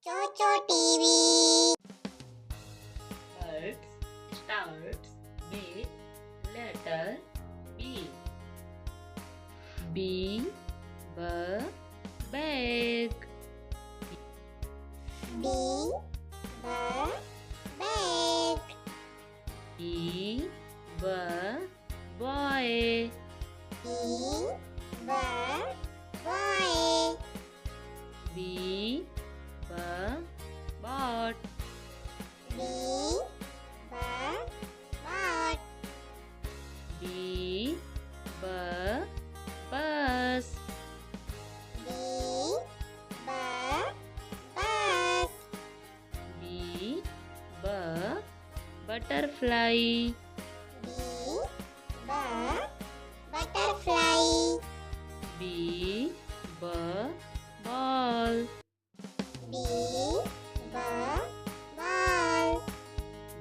Chocho TV. Birds starts with letter B. B, bag. B, bag. E, boy. E, boy. B, bot. B, bot. B, bus. B, bus. B, butterfly. B, butterfly. B, ball. B, ball.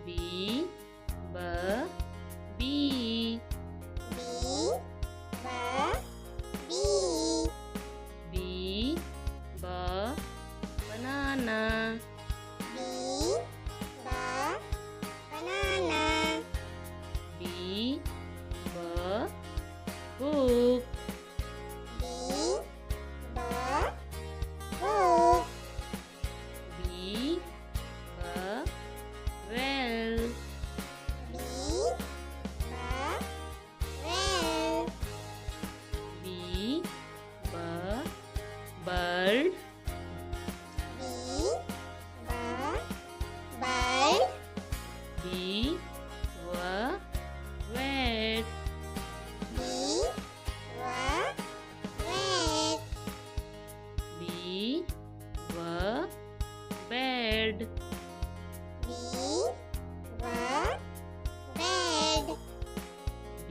B, bee. B, bee. B, banana. B, banana. B, book. B, book. B, well. B, well. B, bird. B, bird. B, wet. B, wet. B, bed. B, wet. B,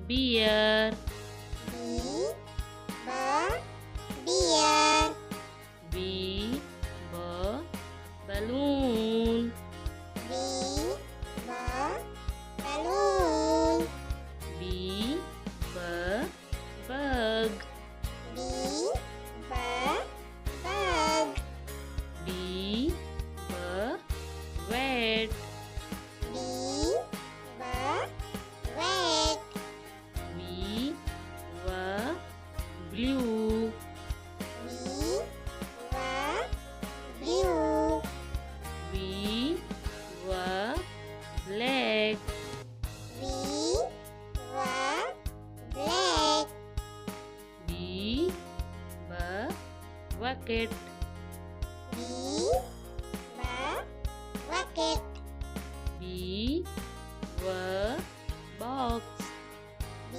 beer. B, beer. B, balloon. B, balloon. B, bug. B, bug. B, wet. B, wet. B, blue. B, blue. B, black. B, black. B, bucket. B, bucket. B, box. B,